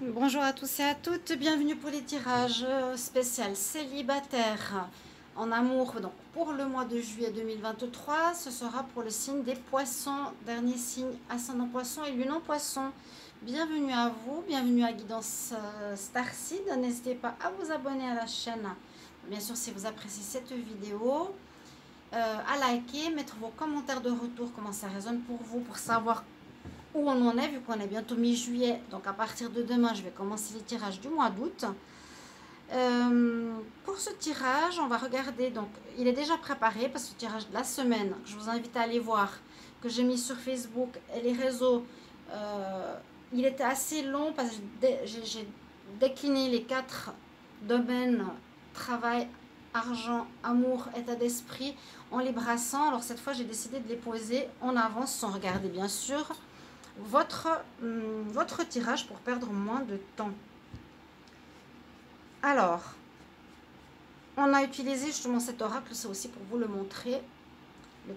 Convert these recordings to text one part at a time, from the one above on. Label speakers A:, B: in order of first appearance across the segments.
A: Bonjour à tous et à toutes, bienvenue pour les tirages spéciaux célibataires en amour. Donc pour le mois de juillet 2023, ce sera pour le signe des poissons, dernier signe ascendant poisson et lune en poisson. Bienvenue à vous, bienvenue à Guidance Starseed. N'hésitez pas à vous abonner à la chaîne, bien sûr si vous appréciez cette vidéo, à liker, mettre vos commentaires de retour, comment ça résonne pour vous, pour savoir où on en est, vu qu'on est bientôt mi-juillet. Donc à partir de demain, je vais commencer les tirages du mois d'août. Pour ce tirage, on va regarder, donc il est déjà préparé, parce que le tirage de la semaine, je vous invite à aller voir, que j'ai mis sur Facebook et les réseaux, il était assez long, parce que j'ai décliné les 4 domaines: travail, argent, amour, état d'esprit, en les brassant. Alors cette fois, j'ai décidé de les poser en avance, sans regarder bien sûr votre tirage, pour perdre moins de temps. Alors, on a utilisé justement cet oracle, c'est aussi pour vous le montrer, le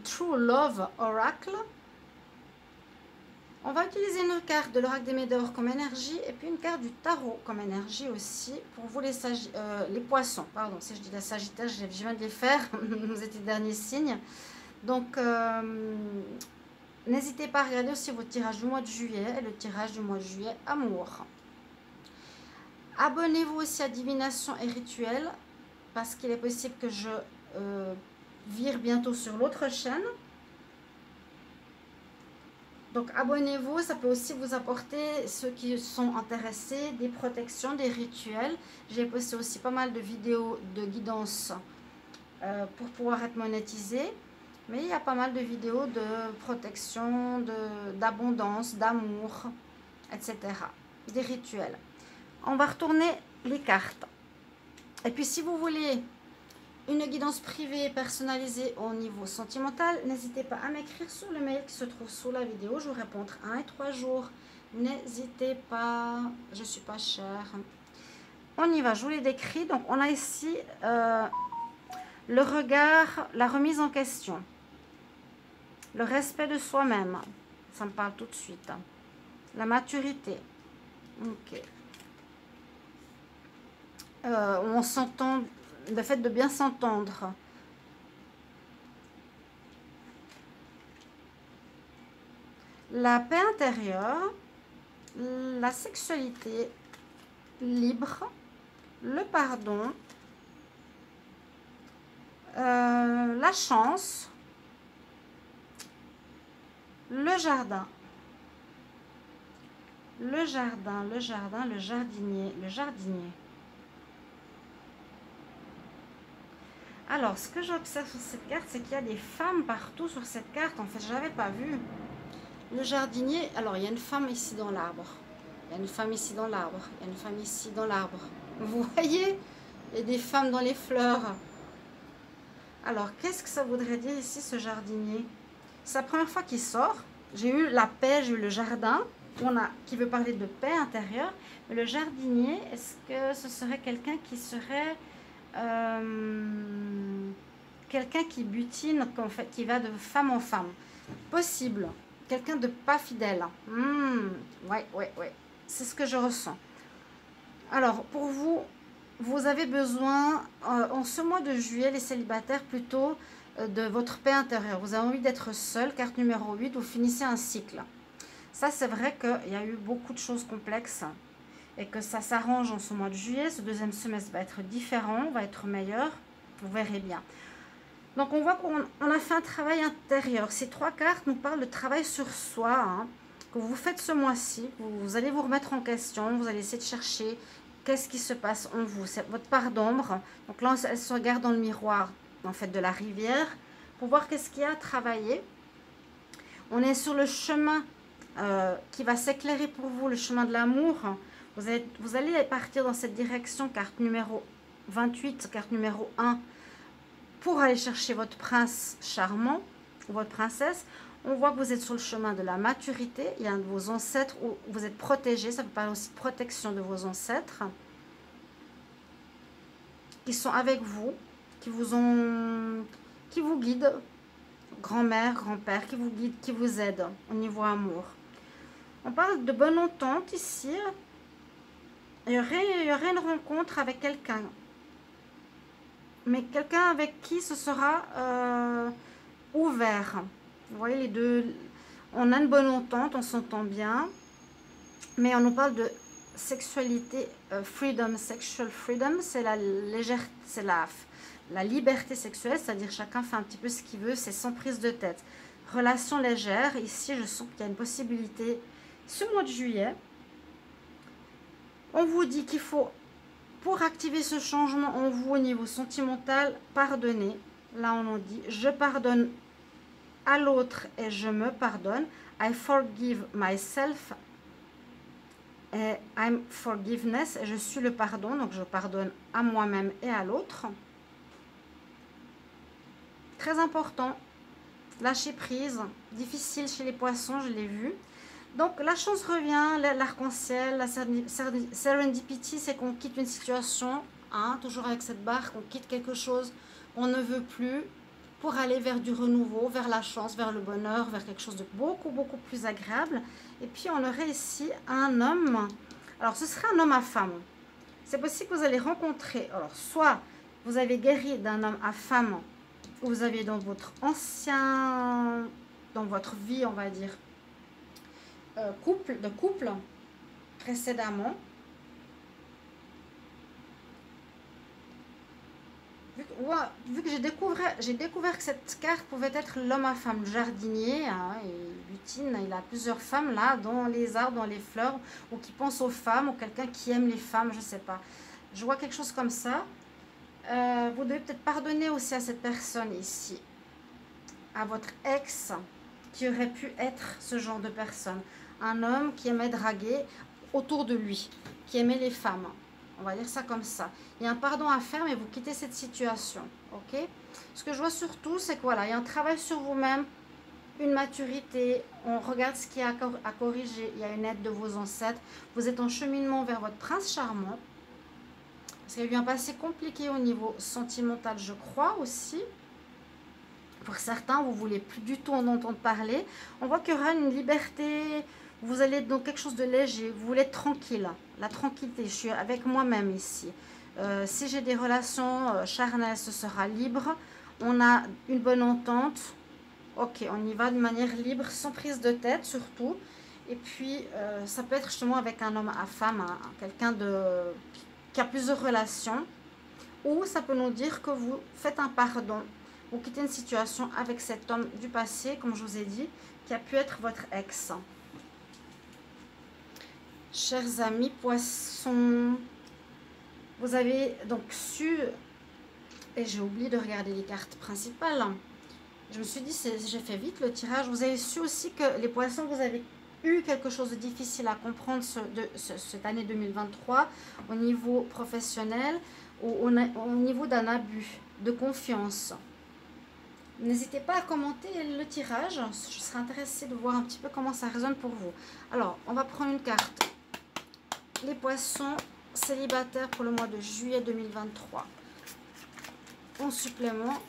A: True Love Oracle. On va utiliser une carte de l'oracle des Médors comme énergie, et puis une carte du tarot comme énergie aussi, pour vous les poissons. Pardon, si je dis la Sagittaire, je viens de les faire, vous êtes les derniers signes. Donc, n'hésitez pas à regarder aussi votre tirage du mois de juillet et le tirage du mois de juillet amour. Abonnez-vous aussi à Divination et Rituel, parce qu'il est possible que je vire bientôt sur l'autre chaîne. Donc abonnez-vous, ça peut aussi vous apporter, ceux qui sont intéressés, des protections, des rituels. J'ai posté aussi pas mal de vidéos de guidance pour pouvoir être monétisé. Mais il y a pas mal de vidéos de protection, d'abondance, d'amour, etc. Des rituels. On va retourner les cartes. Et puis si vous voulez une guidance privée personnalisée au niveau sentimental, n'hésitez pas à m'écrire sur le mail qui se trouve sous la vidéo. Je vous réponds entre 1 et 3 jours. N'hésitez pas, je ne suis pas chère. On y va, je vous l'ai décrit. Donc on a ici le regard, la remise en question. Le respect de soi-même, ça me parle tout de suite. La maturité, ok. On s'entend, le fait de bien s'entendre. La paix intérieure, la sexualité libre, le pardon, la chance, le jardin, le jardinier. Alors, ce que j'observe sur cette carte, c'est qu'il y a des femmes partout sur cette carte. En fait, je n'avais pas vu. Le jardinier, alors il y a une femme ici dans l'arbre. Il y a une femme ici dans l'arbre. Il y a une femme ici dans l'arbre. Vous voyez? Il y a des femmes dans les fleurs. Alors, qu'est-ce que ça voudrait dire ici, ce jardinier? C'est la première fois qu'il sort. J'ai eu la paix, j'ai eu le jardin, qui veut parler de paix intérieure. Mais le jardinier, est-ce que ce serait quelqu'un qui serait... quelqu'un qui butine, en fait, qui va de femme en femme? Possible. Quelqu'un de pas fidèle. Ouais. C'est ce que je ressens. Alors, pour vous, vous avez besoin, en ce mois de juillet, les célibataires, plutôt de votre paix intérieure. Vous avez envie d'être seul, carte numéro 8, vous finissez un cycle. Ça, c'est vrai qu'il y a eu beaucoup de choses complexes et que ça s'arrange en ce mois de juillet. Ce deuxième semestre va être différent, va être meilleur, vous verrez bien. Donc, on voit qu'on a fait un travail intérieur. Ces 3 cartes nous parlent de travail sur soi, hein, que vous faites ce mois-ci. Vous allez vous remettre en question, vous allez essayer de chercher qu'est-ce qui se passe en vous. C'est votre part d'ombre. Donc là, elle se regarde dans le miroir, en fait, de la rivière, pour voir qu'est-ce qu'il y a à travailler. On est sur le chemin qui va s'éclairer pour vous, le chemin de l'amour. Vous allez partir dans cette direction, carte numéro 28, carte numéro 1, pour aller chercher votre prince charmant ou votre princesse. On voit que vous êtes sur le chemin de la maturité. Il y a un de vos ancêtres où vous êtes protégé. Ça peut parler aussi de protection de vos ancêtres qui sont avec vous, qui vous guident. Grand-mère, grand-père, qui vous guident, qui vous aident au niveau amour. On parle de bonne entente ici. Il y aurait une rencontre avec quelqu'un. Mais quelqu'un avec qui ce sera ouvert. Vous voyez les deux. On a une bonne entente, on s'entend bien. Mais on nous parle de sexualité, freedom, sexual freedom. C'est la légèreté, c'est la liberté sexuelle. C'est-à-dire chacun fait un petit peu ce qu'il veut. C'est sans prise de tête. Relation légère. Ici, je sens qu'il y a une possibilité. Ce mois de juillet, on vous dit qu'il faut, pour activer ce changement en vous au niveau sentimental, pardonner. Là, on nous dit, je pardonne à l'autre et je me pardonne. I forgive myself et I'm forgiveness. Et je suis le pardon, donc je pardonne à moi-même et à l'autre. Très important. Lâcher prise. Difficile chez les poissons, je l'ai vu. Donc, la chance revient, l'arc-en-ciel, la serendipity, c'est qu'on quitte une situation, hein, toujours avec cette barre, qu'on quitte quelque chose qu'on ne veut plus pour aller vers du renouveau, vers la chance, vers le bonheur, vers quelque chose de beaucoup, beaucoup plus agréable. Et puis, on aurait ici un homme. Alors, ce serait un homme à femme. C'est possible que vous allez rencontrer, alors, soit vous avez guéri d'un homme à femme, ou vous avez dans votre dans votre vie, on va dire, couple précédemment. Vu que j'ai découvert que cette carte pouvait être l'homme à femme, le jardinier, hein, il butine, il a plusieurs femmes là, dans les arbres, dans les fleurs, ou qui pense aux femmes, ou quelqu'un qui aime les femmes, je sais pas. Je vois quelque chose comme ça. Vous devez peut-être pardonner aussi à cette personne ici, à votre ex, qui aurait pu être ce genre de personne. Un homme qui aimait draguer autour de lui, qui aimait les femmes. On va dire ça comme ça. Il y a un pardon à faire, mais vous quittez cette situation. Ok? Ce que je vois surtout, c'est que voilà, il y a un travail sur vous-même, une maturité. On regarde ce qu'il y a à corriger. Il y a une aide de vos ancêtres. Vous êtes en cheminement vers votre prince charmant. Parce qu'il y a eu un passé compliqué au niveau sentimental, je crois aussi. Pour certains, vous ne voulez plus du tout en entendre parler. On voit qu'il y aura une liberté. Vous allez être dans quelque chose de léger. Vous voulez être tranquille. La tranquillité. Je suis avec moi-même ici. Si j'ai des relations charnelles, ce sera libre. On a une bonne entente. Ok, on y va de manière libre, sans prise de tête surtout. Et puis, ça peut être justement avec un homme à femme, hein, quelqu'un qui a plusieurs relations. Ou ça peut nous dire que vous faites un pardon. Vous quittez une situation avec cet homme du passé, comme je vous ai dit, qui a pu être votre ex. Chers amis poissons, vous avez donc su, et j'ai oublié de regarder les cartes principales, je me suis dit, j'ai fait vite le tirage, vous avez su aussi que les poissons, vous avez eu quelque chose de difficile à comprendre cette année 2023 au niveau professionnel ou au niveau d'un abus de confiance. N'hésitez pas à commenter le tirage, je serais intéressée de voir un petit peu comment ça résonne pour vous. Alors, on va prendre une carte. Les poissons célibataires pour le mois de juillet 2023. En supplément,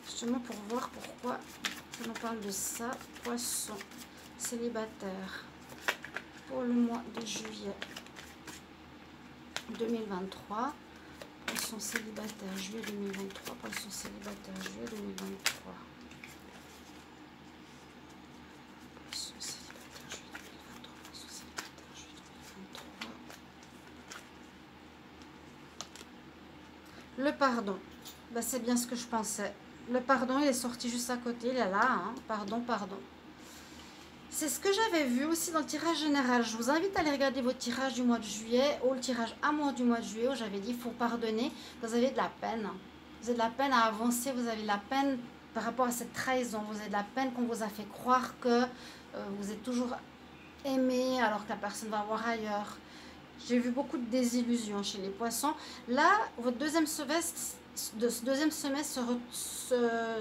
A: justement pour voir pourquoi on nous parle de ça. Poissons célibataires pour le mois de juillet 2023. Poissons célibataires juillet 2023. Poissons célibataires juillet 2023. Poissons célibataires juillet 2023. Poissons célibataires juillet 2023. Le pardon. Ben, c'est bien ce que je pensais. Le pardon, il est sorti juste à côté. Il est là. Hein. Pardon, pardon. C'est ce que j'avais vu aussi dans le tirage général. Je vous invite à aller regarder votre tirage du mois de juillet ou le tirage amour du mois de juillet où j'avais dit il faut pardonner. Vous avez de la peine. Vous avez de la peine à avancer. Vous avez de la peine par rapport à cette trahison. Vous avez de la peine qu'on vous a fait croire que vous êtes toujours aimé alors que la personne va voir ailleurs. J'ai vu beaucoup de désillusions chez les poissons. Là, votre deuxième semestre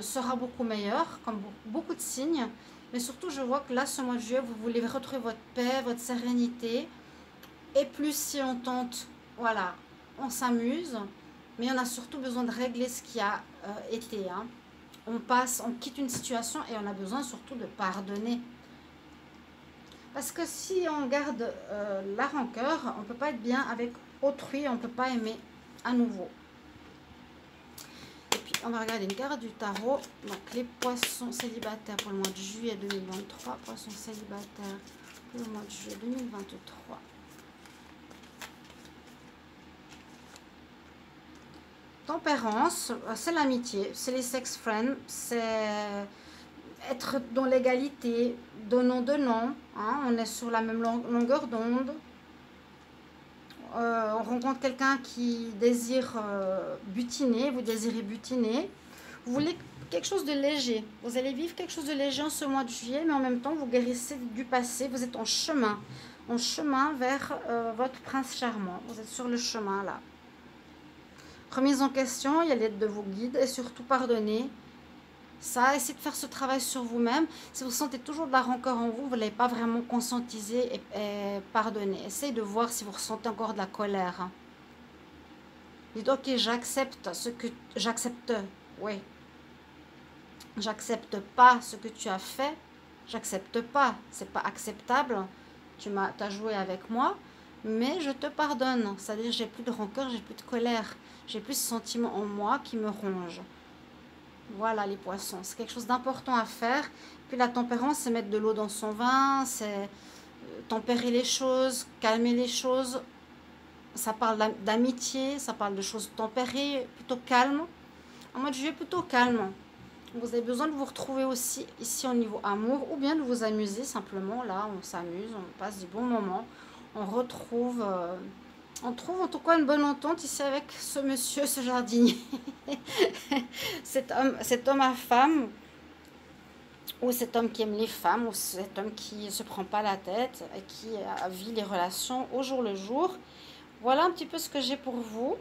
A: sera beaucoup meilleur, comme beaucoup de signes. Mais surtout, je vois que là, ce mois de juillet, vous voulez retrouver votre paix, votre sérénité. Et plus si on tente, voilà, on s'amuse. Mais on a surtout besoin de régler ce qui a été. Hein. On quitte une situation et on a besoin surtout de pardonner. Parce que si on garde la rancœur, on ne peut pas être bien avec autrui, on ne peut pas aimer à nouveau. Et puis, on va regarder une carte du tarot. Donc, les poissons célibataires pour le mois de juillet 2023. Poissons célibataires pour le mois de juillet 2023. Tempérance, c'est l'amitié, c'est les sex friends, c'est être dans l'égalité, donnant, hein, on est sur la même longueur d'onde. On rencontre quelqu'un qui désire butiner, vous désirez butiner, vous voulez quelque chose de léger, vous allez vivre quelque chose de léger en ce mois de juillet, mais en même temps vous guérissez du passé, vous êtes en chemin vers votre prince charmant, vous êtes sur le chemin là. Remise en question, il y a l'aide de vos guides et surtout pardonner. Ça, essayez de faire ce travail sur vous-même. Si vous sentez toujours de la rancœur en vous, vous ne l'avez pas vraiment conscientisé et pardonner. Essayez de voir si vous ressentez encore de la colère. Dites, ok, j'accepte ce que... J'accepte, oui. J'accepte pas ce que tu as fait. J'accepte pas. C'est pas acceptable. Tu as joué avec moi. Mais je te pardonne. C'est-à-dire, j'ai plus de rancœur, j'ai plus de colère. J'ai plus ce sentiment en moi qui me ronge. Voilà les poissons, c'est quelque chose d'important à faire. Puis la tempérance, c'est mettre de l'eau dans son vin, c'est tempérer les choses, calmer les choses. Ça parle d'amitié, ça parle de choses tempérées, plutôt calmes. En mode juillet, plutôt calme. Vous avez besoin de vous retrouver aussi ici au niveau amour, ou bien de vous amuser simplement. Là, on s'amuse, on passe du bon moment. On retrouve... on trouve en tout cas une bonne entente ici avec ce monsieur, ce jardinier. cet homme à femme, ou cet homme qui aime les femmes, ou cet homme qui ne se prend pas la tête, et qui vit les relations au jour le jour. Voilà un petit peu ce que j'ai pour vous.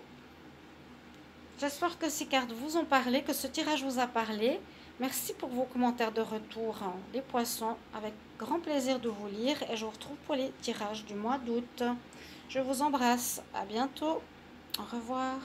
A: J'espère que ces cartes vous ont parlé, que ce tirage vous a parlé. Merci pour vos commentaires de retour, hein, les poissons. Avec grand plaisir de vous lire et je vous retrouve pour les tirages du mois d'août. Je vous embrasse. À bientôt. Au revoir.